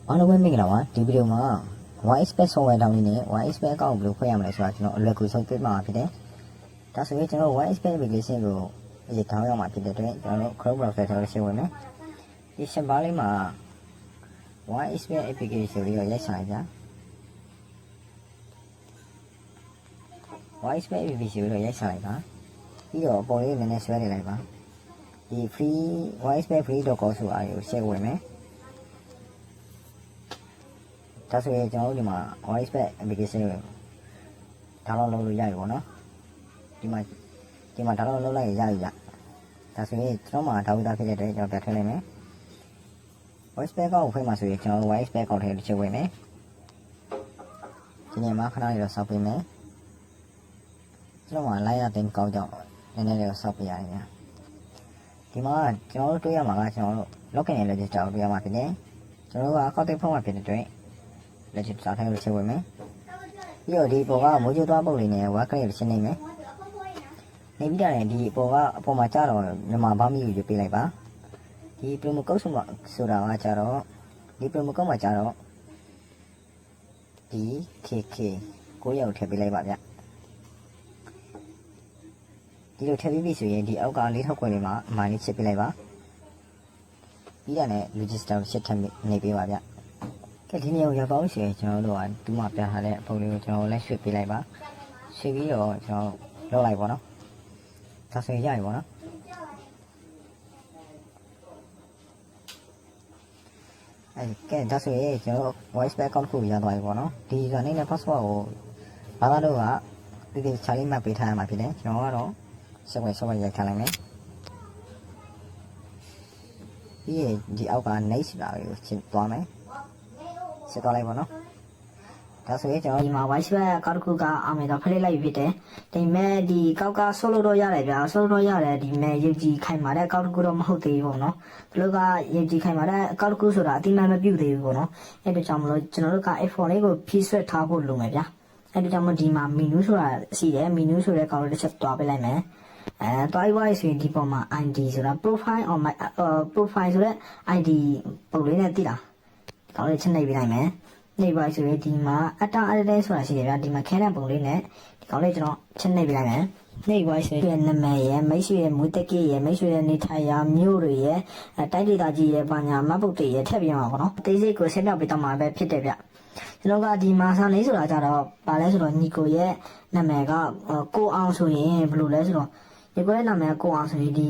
အားလုံးပဲမင်္ဂလာပါဒီဗီဒီယိုမှာ YSpace software တောင်းနေနဲ့ YSpace အကောင့်ဘယ်လိုဖွဲ့ရမလဲဆိုတာကျွန်တော်အလွယ်ကူဆုံးပြမှာဖြစ်တယ်ဒါဆိုရင်ကျွန်တော် YSpace application ကိုဒီထောင်းရမှာဖြစ်တဲ့အတွက်ကျွန်တော် Chrome browser ထဲကိုရှင်းဝင်မယ်ဒီရှင်းပါလေးမှာ YSpace application လေးကိုရိုက်ချလိုက်ကြ YSpace application ကိုရိုက်ချလိုက်ပါပြီးတော့ပေါ်လေးနည်းနည်းဆွဲနေလိုက်ပါဒီ free YSpace free.com ဆိုတာကိုရှင်းဝင်မယ်ဒါဆိုရင်ကျွန်တော်တို့ဒီမှာ YSpace application ကိုdownload လုပ်လို့ရပြီပေါ့နော်ဒီမှာ download လုပ်လိုက်ရပြီကြဒါဆိုရင်ကျွန်တော်မှာ download ဖြစ်တဲ့အတွက်ကျွန်တော်ပြထည့်လိုက်မယ် YSpace ကောက်ကိုဖွင့်မှာဆိုရင်ကျွန်တော်တို့ YSpace ကောက်ထဲတစ်ချက်ဝင်မယ်ဒီနေရာမှာခဏလေးတော့စောင့်ပေးမယ်ကျွန်တော်မှာ line ရတင်ကောက်ကြောင်းနည်းနည်းလေးတော့စောင့်ပေးရတယ်ဗျာဒီမှာကျွန်တော်တို့တွေ့ရမှာကကျွန်တော်တို့ login and register ကိုတွေ့ရမှာဖြစ်တယ်ကျွန်တော်တို့က account ဖွင့်မှာဖြစ်တဲ့အတွက်လက်ချစ်စားထိုင်လို့ချက်ဝင်မယ်ပြီးတော့ဒီပေါ်ကမိုးချိုးသွားပုတ်လေးနဲ့ work rate ရှင်းနေမယ်နေပြီးတော့ဒီပေါ်ကအပေါ်မှာကြာတော့မြန်မာဘာမီကိုယူပေးလိုက်ပါဒီ promo code ဆိုတာကကြာတော့ဒီ promo code မှာကြာတော့ဒီ KK ကိုရောက်ထည့်ပေးလိုက်ပါဗျဒီလိုထည့်ပြီးပြီဆိုရင်ဒီအောက်ကလေးထောက်ခွဲလေးမှာအမှန်လေးချက်ပေးလိုက်ပါပြီးတော့လည်း register ကိုချက်ထည့်နေပေးပါဗျဒီနေ့ရောက်ပါလို့ရှိရင်ကျွန်တော်တို့ကဒီမှာပြထားတဲ့ပုံလေးကိုကျွန်တော်လည်းရွှေ့ပေးလိုက်ပါရွှေ့ပြီးတော့ကျွန်တော်လောက်လိုက်ပါတော့ဒါဆိုရင်ရပြီပေါ့နော်ကဲဒါဆိုရင်ကျွန်တော် WhatsApp account ကိုရသွားပြီပေါ့နော်ဒီ username နဲ့ password ကိုဘာသာတော့ကဒီချာလေးမှတ်ပေးထားရမှာဖြစ်တယ်ကျွန်တော်ကတော့စက်ဝဲရိုက်ထားလိုက်မယ်ပြီးရင်ဒီအောက်က next ဆိုတာကိုရှင်းသွားမယ်ဆက်သွားလိုက်ပါနော်ဒါဆိုရင်ကျွန်တော်ဒီမှာ WhatsApp အကောင့်တစ်ခုကအောင်မြင်တော့ဖလှည့်လိုက်ဖြစ်တယ်ဒီမဲ့ဒီကောက်ကဆော့လို့တော့ရတယ်ဗျာဆော့လို့ရတယ်ဒီမဲ့ရုပ်ကြီးခိုင်မာတဲ့အကောင့်တစ်ခုတော့မဟုတ်သေးဘူးပေါ့နော်ဒီလိုကရုပ်ကြီးခိုင်မာတဲ့အကောင့်တစ်ခုဆိုတာအတိအမှန်မပြုတ်သေးဘူးပေါ့နော်အဲ့ဒါကြောင့်မလို့ကျွန်တော်တို့က iPhone လေးကိုဖြည့်ဆွဲထားဖို့လိုမယ်ဗျာအဲ့ဒါကြောင့်မဒီမှာ menu ဆိုတာရှိတယ် menu ဆိုတဲ့ကောက်တစ်ချက်တွားပေးလိုက်မယ်တွားပြီးဆိုရင်ဒီပေါ်မှာ ID ဆိုတာ profile on my profile ဆိုတဲ့ ID ပုံလေးနဲ့တည်တာကောက်လေးချက်နှိပ်ပေးလိုက်မယ်နေပါဆိုရင်ဒီမှာအတားအတဲဆိုတာရှိတယ်ဗျာဒီမှာခဲတဲ့ပုံလေးနဲ့ဒီကောက်လေးကျွန်တော်ချက်နှိပ်ပေးလိုက်မယ်နေပါဆိုရင်နာမည်ရယ်မိတ်ဆွေရယ်မွေးတက်ကရယ်မိတ်ဆွေရယ်နေထိုင်ရာမြို့တွေရယ်တိုက်ဒေသကြီးရယ်ဘာညာမတ်ပုတ်တွေရယ်ထည့်ပြရမှာပေါ့နော်အသေးစိတ်ကိုဆက်ပြောက်ပေးတော့မှာပဲဖြစ်တယ်ဗျကျွန်တော်ကဒီမှာစာလေးဆိုတာကြတော့ပါလဲဆိုတော့ညီကိုရဲ့နာမည်ကကိုအောင်ဆိုရင်ဘယ်လိုလဲဆိုတော့ဒီကိုရဲ့နာမည်ကိုအောင်ဆိုရင်ဒီ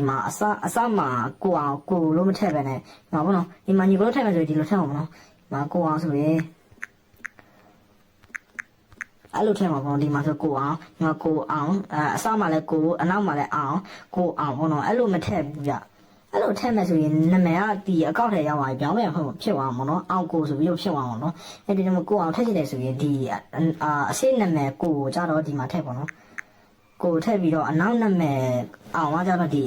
မှာအစမှာကိုအောင်ကိုလို့မထည့်ပဲနဲ့ဒီမှာပေါ့နော်ဒီမှာညီကိုလို့ထည့်မယ်ဆိုရင်ဒီလိုထည့်မှာပေါ့နော်ဒီမှာကိုအောင်ဆိုရင်အဲ့လိုထည့်မှာပေါ့ဒီမှာဆိုကိုအောင်ဒီမှာကိုအောင်အစမှာလည်းကိုအနောက်မှာလည်းအောင်ကိုအောင်ပေါ့နော်အဲ့လိုမထည့်ဘူးဗျအဲ့လိုထည့်မယ်ဆိုရင်နာမည်ကဒီအကောင့်ထဲရောက်သွားပြီပြောင်းပြန်ဖြစ်သွားမှာနော်အောင်ကိုဆိုပြီးတော့ဖြစ်သွားမှာနော်အဲ့ဒီတော့ကိုအောင်ထည့်ချင်တယ်ဆိုရင်ဒီအစိနာမည်ကိုကြတော့ဒီမှာထည့်ပေါ့နော်ကိုထည့်ပြီးတော့အနောက်နာမည်အောင်ကကြတော့ဒီ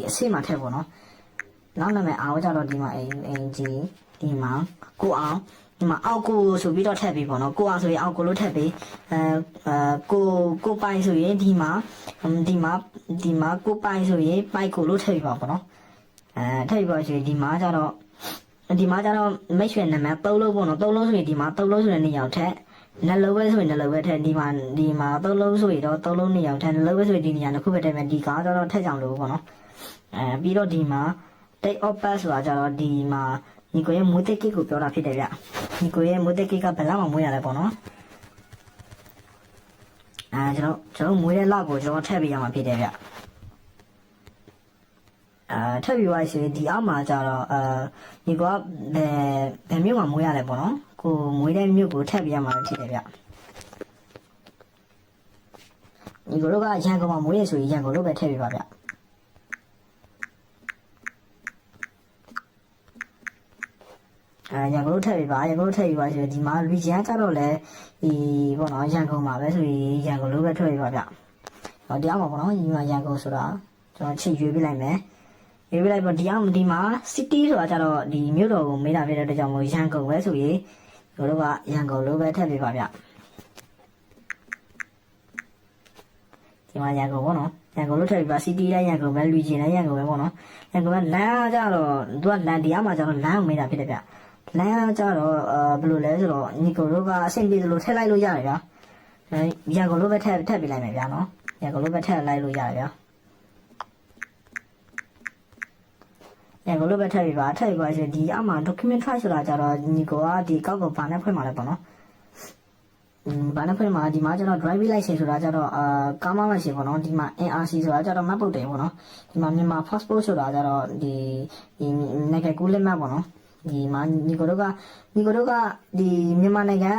အစိမှာထည့်ပေါ့နော်နောက်နာမည်အောင်ကြတော့ဒီမှာအင်ဂျီဒီမှာကိုအောင်ဒီမှာအောက်ကိုဆိုပြီးတော့ထည့်ပြီးပေါ့နော်ကိုအောင်ဆိုရင်အောက်ကိုလို့ထည့်ပြီးကိုပိုင်ဆိုရင်ဒီမှာကိုပိုင်ဆိုရင်ပိုက်ကိုလို့ထည့်ပြီးပါပေါ့နော်ထည့်ပြီးပါဆိုရင်ဒီမှာကြတော့မိတ်ဆွေနာမည်3လုံးပေါ့နော်3လုံးဆိုရင်ဒီမှာ3လုံးဆိုရင်2ယောက်ထက်နှလုံးပဲဆိုရင်နှလုံးပဲထက်ဒီမှာ3လုံးဆိုရင်တော့3လုံး2ယောက်ထက်နှလုံးပဲဆိုရင်ဒီနေရာတစ်ခုပဲထည့်မယ်ဒီကားကြတော့ထက်ကြအောင်လို့ပေါ့နော်ပြီးတော့ဒီမှာ date of birth ဆိုတာကြတော့ဒီမှာညီကိုရဲ့မွေးတက်ကိတ်ကိုပြောတာဖြစ်တယ်ဗျညီကိုရဲ့မွေးတက်ကိတ်ကဘယ်လောက်မှမွေးရလဲပေါ့နော်ကျွန်တော်မွေးတဲ့လောက်ကိုကျွန်တော်ထည့်ပေးရမှာဖြစ်တယ်ဗျထပ်ပြီးပါဆိုရင်ဒီအောက်မှာကျတော့ညီကဘယ်မြို့မှာမွေးရလဲပေါ့နော်ကိုမွေးတဲ့မြို့ကိုထပ်ပြီးရမှာဖြစ်တယ်ဗျညီတို့ကရန်ကုန်မှာမွေးရဆိုရင်ရန်ကုန်လို့ပဲထည့်ပေးပါဗျရန်ကုန်လို့ထည့်ပေးပါဆိုရင်ဒီမှာ region ကျတော့လဲဒီပေါ့နော်ရန်ကုန်မှာပဲဆိုရင်ရန်ကုန်လို့ပဲထည့်ပေးပါဗျဒီအောက်မှာပေါ့နော်ညီမရန်ကုန်ဆိုတာကျွန်တော်ချိန်ရွေးပေးလိုက်မယ်ရွေးပေးလိုက်ပေါ့ဒီမှာ city ဆိုတာကျတော့ဒီမြို့တော်ကိုမေးတာဖြစ်တဲ့အတွက်ကြောင့်မို့ရန်ကုန်ပဲဆိုရင်တို့ကရန်ကုန်လို့ပဲထည့်ပေးပါဗျဒီမှာရန်ကုန်ပေါ့နော်ရန်ကုန်လို့ထည့်ပေးပါ city တိုင်းရန်ကုန်ပဲ region တိုင်းရန်ကုန်ပဲပေါ့နော်ရန်ကုန်ကလမ်းကြတော့သူကလမ်းတရားမှာကျတော့လမ်းကိုမေးတာဖြစ်တယ်ဗျ လမ်းကြတော့ဘယ်လိုလဲဆိုတော့ညီကိုတို့ကအဆင်ပြေသလိုထည့်လိုက်လို့ရတယ်ဗျာရန်ကုန်လိုပဲထည့်ပေးလိုက်မယ်ဗျာနော်ရန်ကုန်လိုပဲထည့်လိုက်လို့ရတယ်ဗျာရန်ကုန်လိုပဲထည့်ပေးပါဆိုဒီအမှ document try ဆိုတာကြတော့ညီကိုကဒီကောက်ကိုဘာနဲ့ဖွင့်မှာလဲပေါ့နော်ဘာနဲ့ဖွင့်မှာဒီမှာကျတော့ driving license ဆိုတာကြတော့ကားမောင်းလိုက်ရှင်ပေါ့နော်ဒီမှာ NRC ဆိုတာကြတော့မှတ်ပုတ်တယ်ပေါ့နော်ဒီမှာမြန်မာ passport ဆိုတာကြတော့ဒီနိုင်ငံကူးလက်မှတ်ပေါ့နော်ဒီမှာညီကိုတို့ကဒီမြန်မာနိုင်ငံ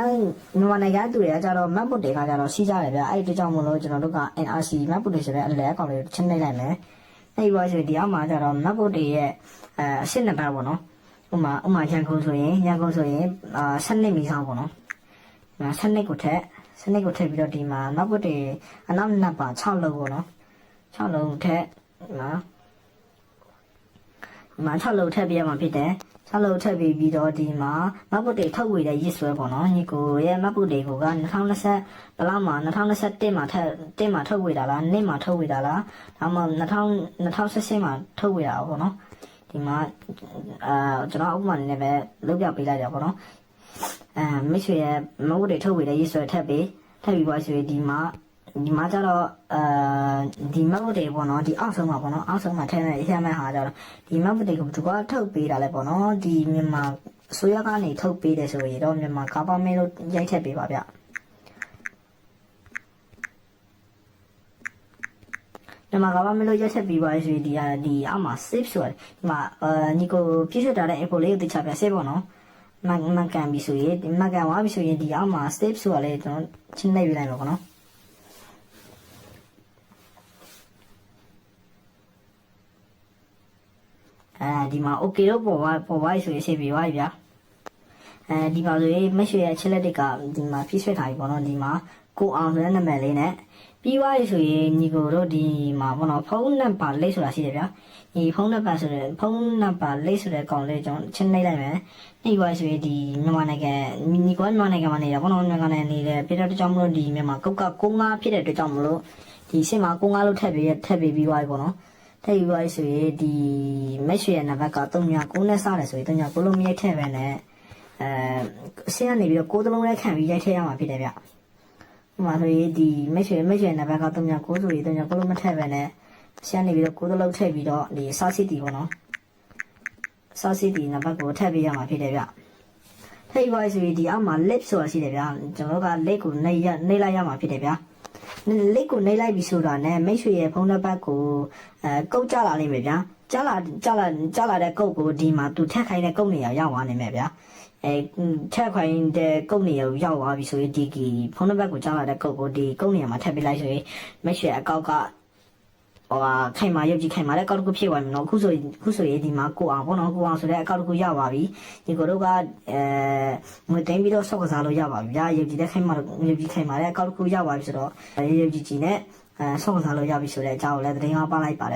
သူတွေကကြတော့မှတ်ပုတ်တွေကကြတော့ရှိကြတယ်ဗျအဲ့ဒီကြောင့်မလို့ကျွန်တော်တို့က NRC မှတ်ပုတ်တွေဆိုတဲ့အလဲအကောင်လေးချင်းနေလိုက်မယ်အဲ့ဒီပါဆိုဒီအောက်မှာကြတော့မှတ်ပုတ်တွေရဲ့အရှင်းနှစ်ပတ်ပေါ့နော်ဥမာရန်ကုန်ဆိုရင်စနစ်မီဆောင်ပေါ့နော်စနစ်ကိုထည့်ပြီးတော့ဒီမှာနောက်ပုတ်တွေအနောက်နှစ်ပါ6လုံးပေါ့နော်6လုံးထည့်ဒီမှာ6လုံးထည့်ပြရမှာဖြစ်တယ်6လုံးထည့်ပြီးတော့ဒီမှာနောက်ပုတ်တွေထုတ်ဝေတဲ့ရစ်ဆွဲပေါ့နော်ညီကိုရဲ့နောက်ပုတ်တွေကိုက2020ဘလောက်မှာ2021မှာထုတ်ဝေတာလားနေ့မှာထုတ်ဝေတာလားဒါမှ2018မှာထုတ်ဝေတာပေါ့နော်ဒီမှာကျွန်တော်ဥပမာနည်းပဲလုပ်ပြပေးလိုက်တာပေါ့နော်မိတ်ဆွေရဲ့မဟုတ်တွေထုတ်ဝေတဲ့ရေးဆွဲထပ်ပြီးပါဆိုရင်ဒီမှာကျတော့ဒီမဟုတ်တွေပေါ့နော်ဒီအောက်ဆုံးမှာပေါ့နော်အောက်ဆုံးမှာထည့်နေရမှန်းဟာကျတော့ဒီမဟုတ်တွေကိုသူကထုတ်ပေးတာလဲပေါ့နော်ဒီမြန်မာဆိုရကနေထုတ်ပေးတယ်ဆိုရင်တော့မြန်မာကာပါမင်းလို့ရိုက်ထည့်ပေးပါဗျမြန်မာကဘာမလို့ရက်ချက်ပြီးပါဆိုရင်ဒီအောက်မှာ save ဆိုတယ်ဒီမှာညီကိုပြည့်စုံထားတဲ့ info လေးကိုသိချပြ save ပေါ့နော်မှန်ကန်ပြီဆိုရင်မှန်ကန်သွားပြီဆိုရင်ဒီအောက်မှာ save ဆိုတာလေးကျွန်တော်ချင်းနေပြလိုက်ပါပေါ့နော်ဒီမှာ okay တော့ပေါ်ပါဆိုရင် save ပြီးပါပြီဗျာဒီပါဆိုရင်မရှိရဲ့ချက်လက်တွေကဒီမှာပြည့်စုံထားပြီပေါ့နော်ဒီမှာကိုအောင်ဆိုတဲ့နာမည်လေးနဲ့ပြီးသွားပြီဆိုရင်ညီကိုတို့ဒီမှာပေါ့နော်ဖုန်းနံပါတ်လိပ်ဆိုတာရှိတယ်ဗျာဒီဖုန်းနံပါတ်ဆိုတဲ့ဖုန်းနံပါတ်လိပ်ဆိုတဲ့အကောင်လေးကျွန်တော်ချင်းနှိပ်လိုက်မယ်နှိပ်သွားဆိုရင်ဒီမြန်မာနိုင်ငံညီကိုမြန်မာနိုင်ငံမှာနေတာပေါ့နော်မြန်မာနိုင်ငံနေတယ်ပြည်တော်ကြောင့်မလို့ဒီမြန်မာကုတ်က95ဖြစ်တဲ့အတွက်ကြောင့်မလို့ဒီရှင်းမှာ95လို့ထည့်ပေးပြီးသွားပြီပေါ့နော်ထည့်ပြီးသွားပြီဆိုရင်ဒီမက်ရွှေရဲ့နံပါတ်က39နဲ့စတယ်ဆိုရင်39လုံးမြိုက်ထည့်ပဲနဲ့ရှင်းကနေပြီးတော့6လုံးနဲ့ခံပြီးရိုက်ထည့်ရမှာဖြစ်တယ်ဗျဥပမာဆိုရင်ဒီမက်ရွှေနံပါတ်က39ဆိုရင်39လုံးမထည့်ပဲနဲ့ရှင်းနေပြီးတော့6လုံးထည့်ပြီးတော့ဒီစာစစ်တီပေါ့နော်စာစစ်တီနံပါတ်ကိုထည့်ပေးရမှာဖြစ်တယ်ဗျထည့်ပါဆိုရင်ဒီအောက်မှာ lip ဆိုတာရှိတယ်ဗျကျွန်တော်တို့က lip ကိုနှိပ်လိုက်ရမှာဖြစ်တယ်ဗျlip ကိုနှိပ်လိုက်ပြီဆိုတာနဲ့မက်ရွှေရဲ့ဖုန်းနံပါတ်ကိုကုတ်ကြလာလိမ့်မယ်ဗျကြလာတဲ့ကုတ်ကိုဒီမှာသူထက်ခိုင်းတဲ့ကုတ်နေရောက်သွားနိုင်မယ်ဗျထက်ခိုင်းတဲ့ကုတ်နေရောက်သွားပြီဆိုရင်ဒီဖုန်းနံပါတ်ကိုကြားလာတဲ့ကုတ်ကိုဒီကုတ်နေမှာထည့်ပေးလိုက်ဆိုရင်မက်ရွှေအကောက်ကခိုင်မာရုပ်ကြီးခိုင်မာတဲ့အကောက်တစ်ခုဖြစ်သွားပြီနော်ခုဆိုရင်ဒီမှာကိုအောင်ပေါ့နော်ကိုအောင်ဆိုတဲ့အကောက်တစ်ခုရောက်သွားပြီဒီကိုတို့ကငွေတိုင်းပြီးတော့ဆော့ကစားလို့ရပါပြီဗျာရုပ်ကြီးတဲ့ခိုင်မာတဲ့အကောက်တစ်ခုရောက်သွားပြီဆိုတော့ရုပ်ကြီးနဲ့ဆော့ကစားလို့ရပြီဆိုတဲ့အကြောင်းကိုလည်းသတင်းအောင်ပါလိုက်ပါတယ်